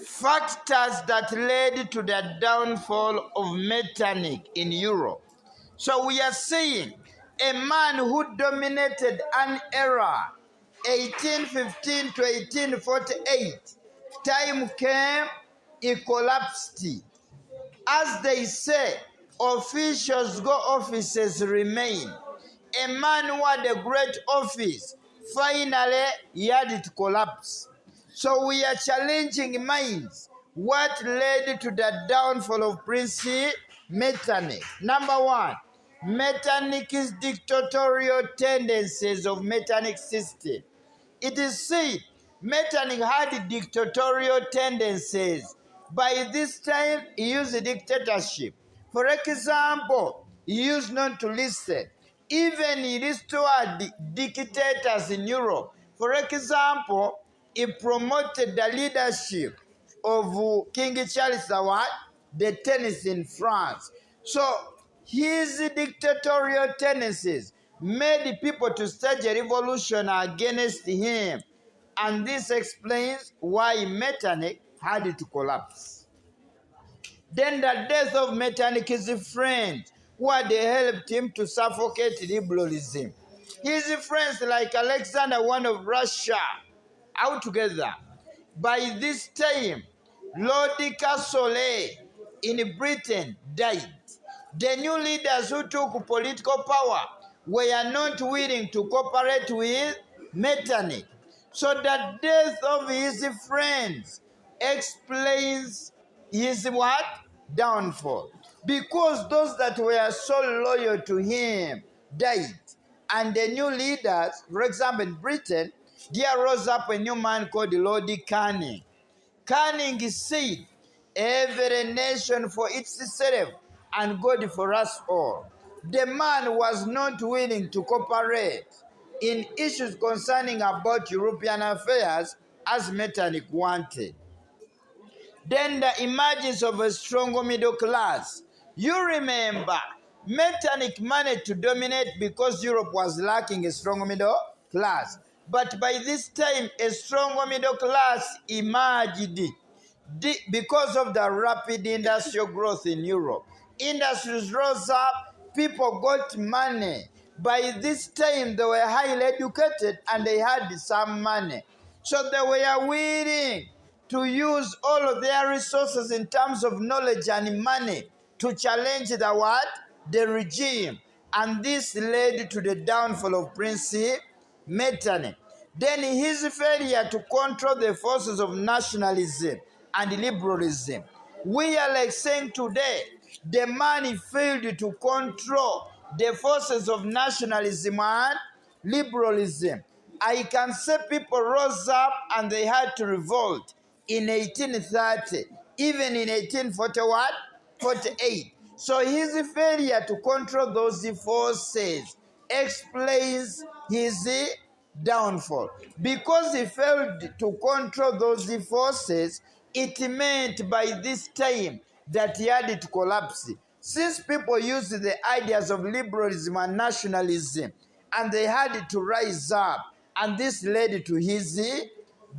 factors that led to the downfall of Metternich in Europe. So we are saying a man who dominated an era, 1815 to 1848, time came, he collapsed. As they say, officials go, offices remain. A man who had a great office, finally he had to collapse. So we are challenging minds. What led to the downfall of Prince Metternich? Number one, Metternich's dictatorial tendencies of Metternich system. It is said Metternich had dictatorial tendencies. By this time, he used dictatorship. For example, he used not to listen. Even he restored dictators in Europe. For example, he promoted the leadership of King Charles the 10th in France. So his dictatorial tendencies made people to stage a revolution against him. And this explains why Metternich had to collapse. Then the death of Metternich's friends, who had helped him to suffocate liberalism. His friends like Alexander I of Russia, altogether. By this time, Lord Castlereagh in Britain died. The new leaders who took political power were not willing to cooperate with Metternich. So the death of his friends explains his what? Downfall. Because those that were so loyal to him died. And the new leaders, for example, in Britain, there rose up a new man called Lord Canning. Canning said, every nation for itself and God for us all. The man was not willing to cooperate in issues concerning about European affairs as Metternich wanted. Then the emergence of a stronger middle class. You remember, Metternich managed to dominate because Europe was lacking a strong middle class. But by this time, a stronger middle class emerged because of the rapid industrial growth in Europe. Industries rose up, people got money. By this time, they were highly educated and they had some money. So they were willing to use all of their resources in terms of knowledge and money to challenge the what? The regime. And this led to the downfall of Prince Metternich. Then his failure to control the forces of nationalism and liberalism. We are like saying today, the man failed to control the forces of nationalism and liberalism. I can say people rose up and they had to revolt in 1830, even in 1848. So his failure to control those forces explains his downfall. Because he failed to control those forces, it meant by this time that he had to collapse. Since people used the ideas of liberalism and nationalism, and they had to rise up, and this led to his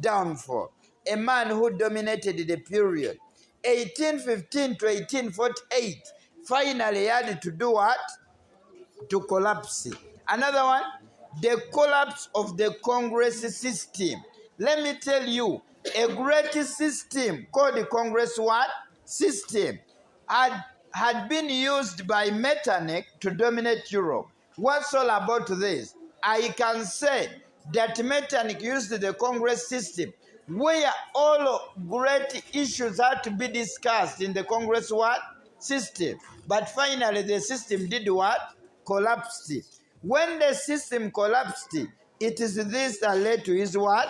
downfall. A man who dominated the period, 1815 to 1848, finally had to do what? To collapse. Another one, the collapse of the Congress system. Let me tell you, a great system called the Congress what? System had been used by Metternich to dominate Europe. What's all about this? I can say that Metternich used the Congress system where all great issues had to be discussed in the Congress what? System. But finally the system did what? Collapsed. When the system collapsed, it is this that led to his what?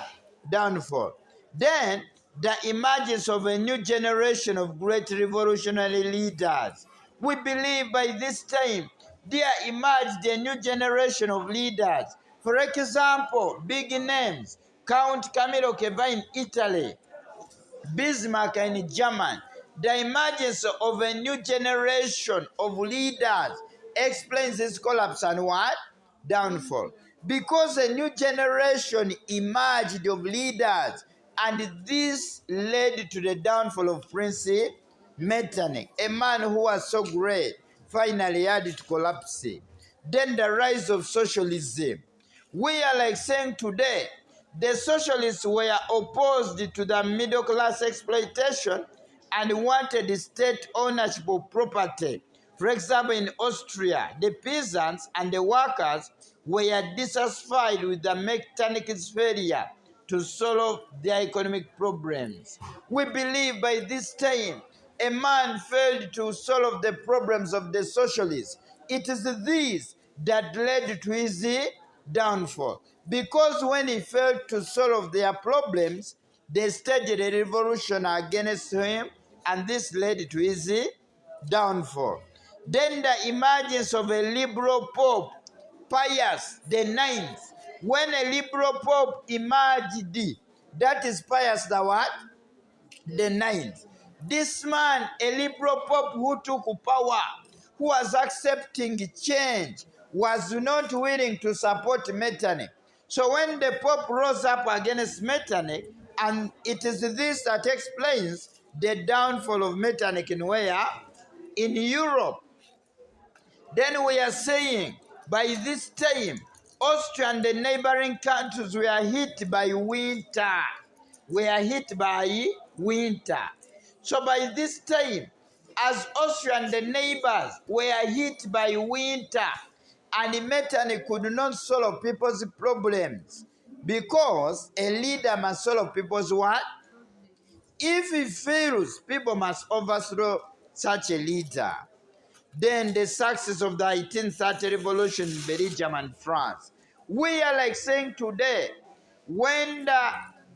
Downfall. Then the emergence of a new generation of great revolutionary leaders. We believe by this time there emerged a new generation of leaders. For example, big names, Count Camillo Ceva in Italy, Bismarck in Germany. The emergence of a new generation of leaders explains this collapse and what? Downfall. Because a new generation emerged of leaders, And this led to the downfall of Prince Metternich, a man who was so great, finally had to collapse. Then the rise of socialism. We are like saying today, the socialists were opposed to the middle class exploitation and wanted state ownership of property. For example, in Austria, the peasants and the workers were dissatisfied with the Metternich's failure to solve their economic problems. We believe by this time a man failed to solve the problems of the socialists. It is this that led to his downfall. Because when he failed to solve their problems, they staged a revolution against him, and this led to his downfall. Then the emergence of a liberal pope, Pius the Ninth. When a liberal pope emerged, that is Pius the what? The Ninth. This man, a liberal pope who took power, who was accepting change, was not willing to support Metternich. So when the pope rose up against Metternich, and it is this that explains the downfall of Metternich in where? In Europe. Then we are saying, by this time, Austria and the neighboring countries were hit by winter. So by this time, as Austria and the neighbors were hit by winter, and Metternich could not solve people's problems, because a leader must solve people's what? If he fails, people must overthrow such a leader. Then the success of the 1830 revolution in Belgium and France. We are like saying today, when the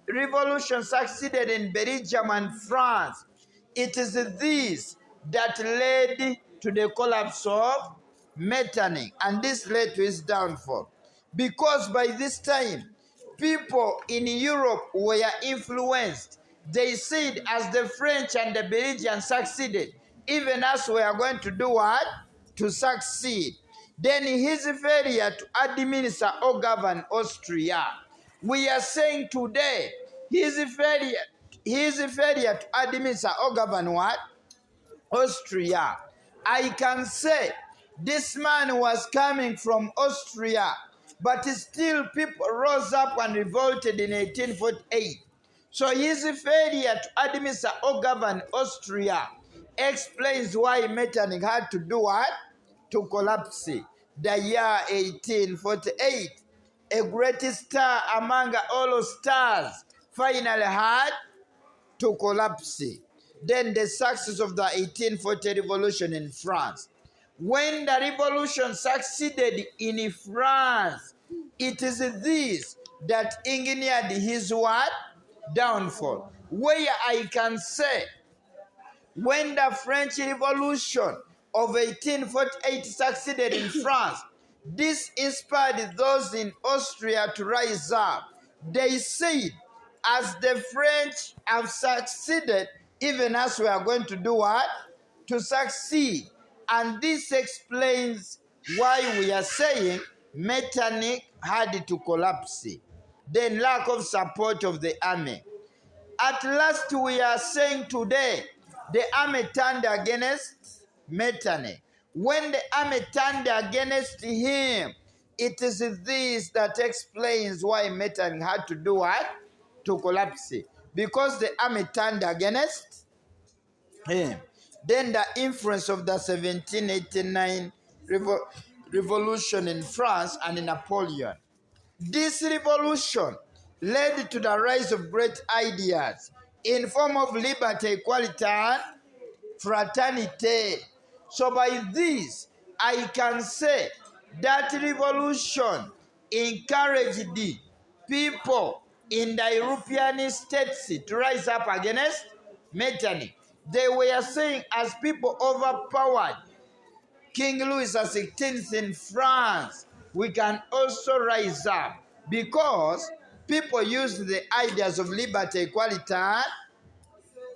revolution succeeded in Belgium and France, it is this that led to the collapse of Metternich, and this led to his downfall. Because by this time, people in Europe were influenced. They said, as the French and the Belgians succeeded, even us we are going to do what? To succeed. Then his failure to administer or govern Austria. We are saying today, his failure to administer or govern what? Austria. I can say this man was coming from Austria, but still people rose up and revolted in 1848. So his failure to administer or govern Austria explains why Metternich had to do what? To collapse. The year 1848, a great star among all stars finally had to collapse. Then the success of the 1840 revolution in France. When the revolution succeeded in France, it is this that engineered his what? Downfall. Where I can say, when the French Revolution of 1848 succeeded in France, this inspired those in Austria to rise up. They said, as the French have succeeded, even as we are going to do what? To succeed. And this explains why we are saying Metternich had to collapse. Then lack of support of the army. At last we are saying today, the army turned against Metternich. When the army turned against him, it is this that explains why Metternich had to do what? To collapse. Because the army turned against him. Then the influence of the 1789 revolution in France and in Napoleon. This revolution led to the rise of great ideas in form of liberty, equality, and fraternity. So by this, I can say that revolution encouraged the people in the European states to rise up against Metternich. They were saying, as people overpowered King Louis XVI in France, we can also rise up, because people used the ideas of liberty, equality, and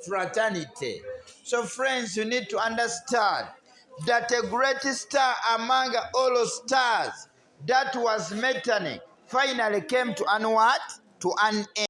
fraternity. So friends, you need to understand that a great star among all stars, that was Metternich, finally came to an what? To an end.